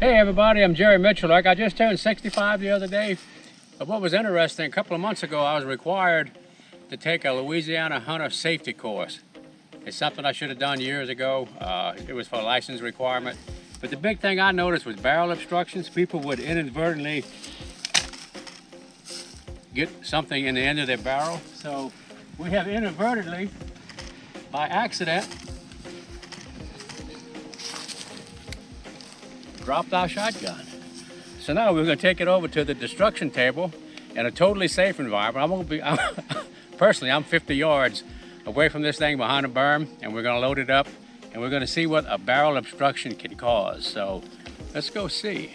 Hey everybody, I'm Jerry Miculek. I just turned 65 the other day. But what was interesting, a couple of months ago I was required to take a Louisiana hunter safety course. It's something I should have done years ago. It was for a license requirement. But the big thing I noticed was barrel obstructions. People would inadvertently get something in the end of their barrel. So we have inadvertently, by accident, dropped our shotgun. So now we're going to take it over to the destruction table in a totally safe environment. Personally, I'm 50 yards away from this thing behind a berm, and we're going to load it up, and we're going to see what a barrel obstruction can cause. So let's go see.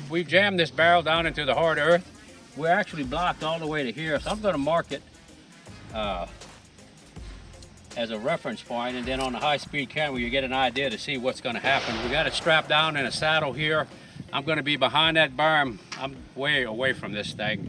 We've jammed this barrel down into the hard earth. We're actually blocked all the way to here, so I'm going to mark it as a reference point, and then on the high-speed camera you get an idea to see what's going to happen. We got it strapped down in a saddle here. I'm going to be behind that berm. I'm way away from this thing.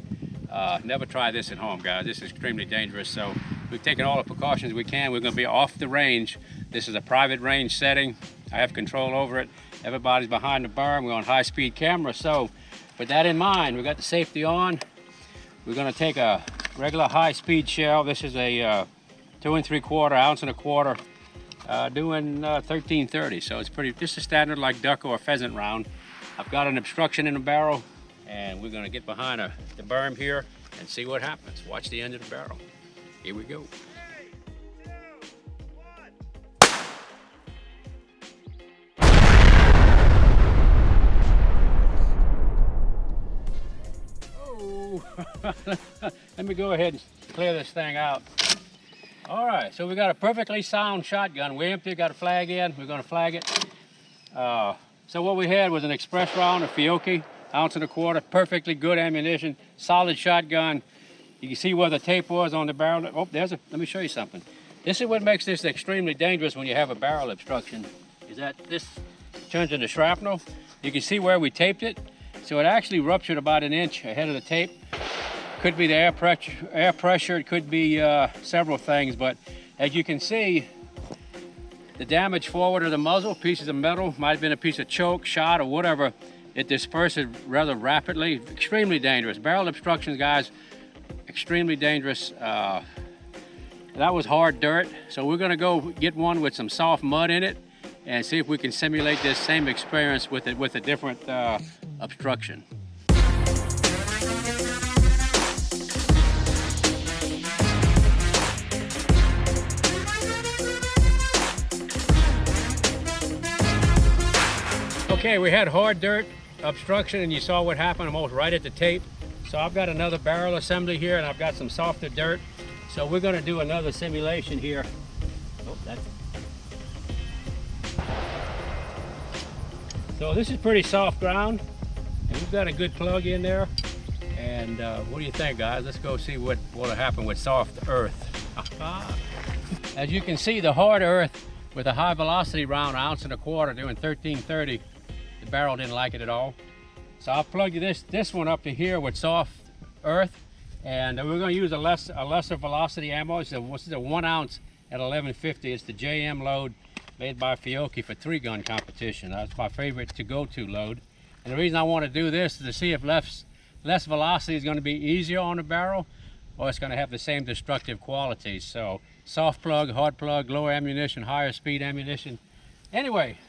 Never try this at home, guys. This is extremely dangerous. So we've taken all the precautions we can. We're going to be off the range. This is a private range setting. I have control over it. Everybody's behind the berm. We're on high-speed camera. So with that in mind, we got the safety on. We're going to take a regular high-speed shell. This is a 2 3/4 ounce and a quarter, doing 1330. So it's pretty, just a standard like duck or pheasant round. I've got an obstruction in the barrel, and we're going to get behind the berm here and see what happens. Watch the end of the barrel. Here we go. 3, 2, 1. Oh, let me go ahead and clear this thing out. All right, so we got a perfectly sound shotgun. We empty, got a flag in. We're going to flag it. So what we had was an express round, a Fiocchi, 1 1/4 ounce, perfectly good ammunition, solid shotgun. You can see where the tape was on the barrel. Oh, let me show you something. This is what makes this extremely dangerous when you have a barrel obstruction, is that this turns into shrapnel. You can see where we taped it. So it actually ruptured about 1 inch ahead of the tape. Could be the air pressure, it could be several things, but as you can see, the damage forward of the muzzle, pieces of metal, might have been a piece of choke, shot, or whatever, it disperses rather rapidly. Extremely dangerous. Barrel obstructions, guys, extremely dangerous. That was hard dirt, so we're gonna go get one with some soft mud in it and see if we can simulate this same experience with a different obstruction. Okay, we had hard dirt obstruction, and you saw what happened almost right at the tape. So I've got another barrel assembly here, and I've got some softer dirt. So we're going to do another simulation here. Oh, so this is pretty soft ground, and we've got a good plug in there. And what do you think, guys? Let's go see what will happen with soft earth. As you can see, the hard earth with a high velocity round, 1 1/4 ounce, doing 1330. The barrel didn't like it at all. So I'll plug this one up to here with soft earth, and we're going to use a lesser velocity ammo. It's a 1 ounce at 1150. It's the JM load made by Fiocchi for 3-gun competition. That's my favorite to-go-to load. And the reason I want to do this is to see if less velocity is going to be easier on the barrel, or it's going to have the same destructive qualities. So soft plug, hard plug, low ammunition, higher speed ammunition. Anyway,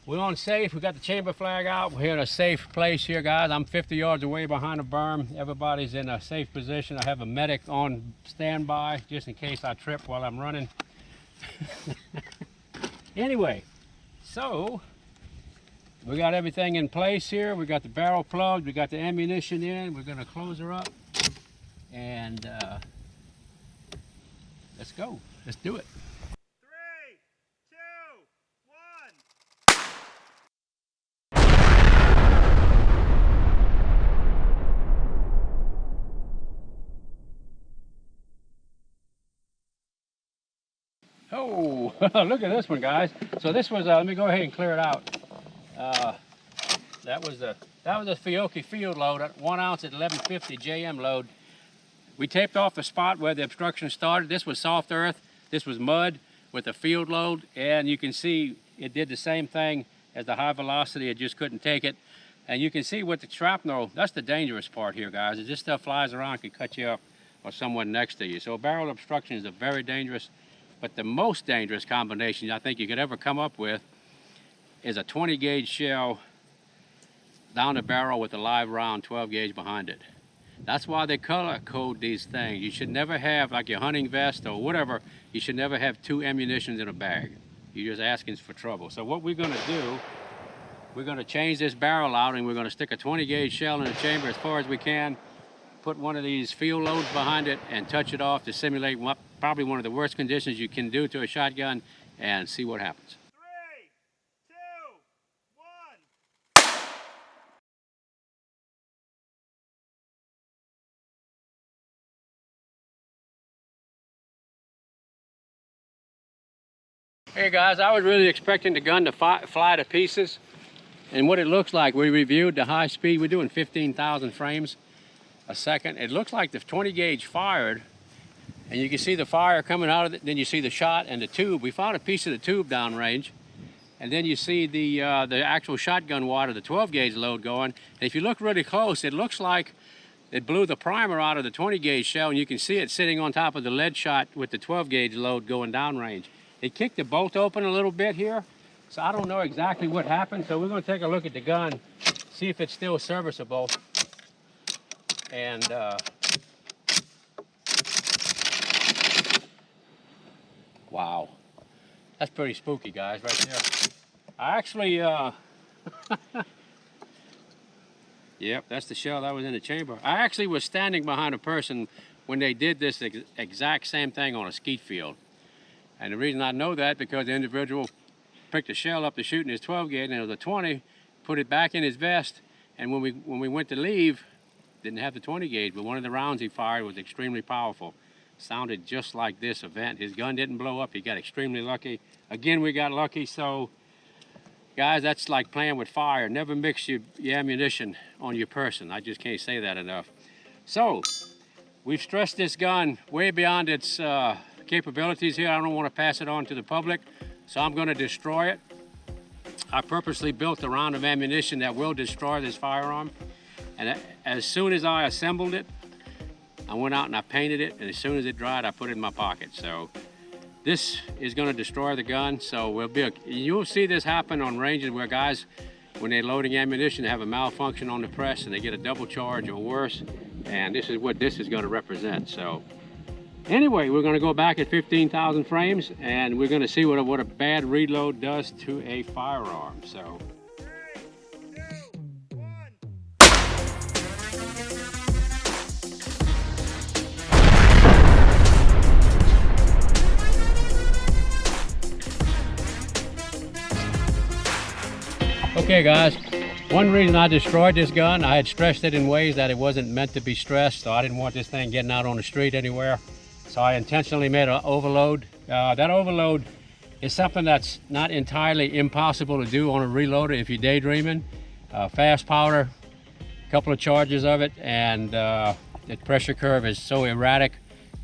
we're on safe. We got the chamber flag out. We're in a safe place here, guys. I'm 50 yards away behind a berm. Everybody's in a safe position. I have a medic on standby just in case I trip while I'm running. Anyway, so we got everything in place here. We got the barrel plugged. We got the ammunition in. We're going to close her up, and let's go. Let's do it. 3, 2, 1. Oh, look at this one, guys. So this was, let me go ahead and clear it out. That was a Fiocchi field load, 1 ounce at 1150 JM load. We taped off the spot where the obstruction started. This was soft earth. This was mud with a field load, and you can see it did the same thing as the high velocity, it just couldn't take it. And you can see with the shrapnel, that's the dangerous part here, guys, is this stuff flies around, can cut you up or someone next to you. So barrel obstruction is a very dangerous, but the most dangerous combination I think you could ever come up with is a 20 gauge shell down the barrel with a live round 12 gauge behind it. That's why they color code these things. You should never have, like your hunting vest or whatever, you should never have 2 ammunitions in a bag. You're just asking for trouble. So what we're gonna do, we're gonna change this barrel out and we're gonna stick a 20 gauge shell in the chamber as far as we can, put one of these field loads behind it and touch it off to simulate probably one of the worst conditions you can do to a shotgun and see what happens. 3, 2, 1. Hey guys, I was really expecting the gun to fly to pieces, and what it looks like, we reviewed the high speed, we're doing 15,000 frames a second. It looks like the 20 gauge fired, and you can see the fire coming out of it, then you see the shot and the tube. We found a piece of the tube downrange, and then you see the actual shotgun water, the 12 gauge load going. And if you look really close, it looks like it blew the primer out of the 20 gauge shell, and you can see it sitting on top of the lead shot with the 12 gauge load going downrange. It kicked the bolt open a little bit here, so I don't know exactly what happened. So we're going to take a look at the gun, see if it's still serviceable. And wow, that's pretty spooky, guys, right there. I actually, yep, that's the shell that was in the chamber. I actually was standing behind a person when they did this exact same thing on a skeet field. And the reason I know that, because the individual picked a shell up to shoot in his 12 gauge, and it was a 20, put it back in his vest, and when we went to leave, didn't have the 20 gauge, but one of the rounds he fired was extremely powerful. Sounded just like this event. His gun didn't blow up, he got extremely lucky. Again, we got lucky, so guys, that's like playing with fire. Never mix your ammunition on your person. I just can't say that enough. So, we've stressed this gun way beyond its capabilities here. I don't want to pass it on to the public, so I'm going to destroy it. I purposely built a round of ammunition that will destroy this firearm, and as soon as I assembled it, I went out and I painted it, and as soon as it dried, I put it in my pocket. So this is going to destroy the gun. So you'll see this happen on ranges where guys, when they're loading ammunition, they have a malfunction on the press and they get a double charge or worse, and this is what this is going to represent. So anyway, we're going to go back at 15,000 frames, and we're going to see what a bad reload does to a firearm. So. 3, 2, 1. Okay guys, one reason I destroyed this gun, I had stressed it in ways that it wasn't meant to be stressed, so I didn't want this thing getting out on the street anywhere. So I intentionally made an overload. That overload is something that's not entirely impossible to do on a reloader if you're daydreaming. Fast powder, a couple of charges of it, and the pressure curve is so erratic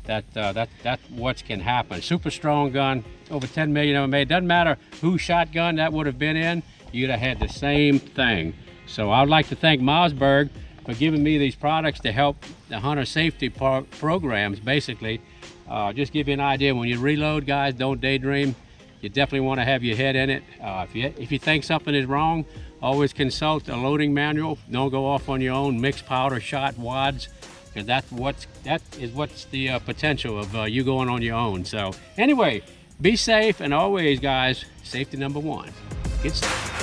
that that's what can happen. Super strong gun, over 10 million of them made. Doesn't matter whose shotgun that would have been in, you'd have had the same thing. So I'd like to thank Mossberg for giving me these products to help the hunter safety programs, basically. Just give you an idea, when you reload, guys, don't daydream. You definitely want to have your head in it. If you think something is wrong, always consult a loading manual. Don't go off on your own mixed powder shot wads, because that is what's the potential of you going on your own. So anyway, be safe, and always, guys, safety number one. Get safe.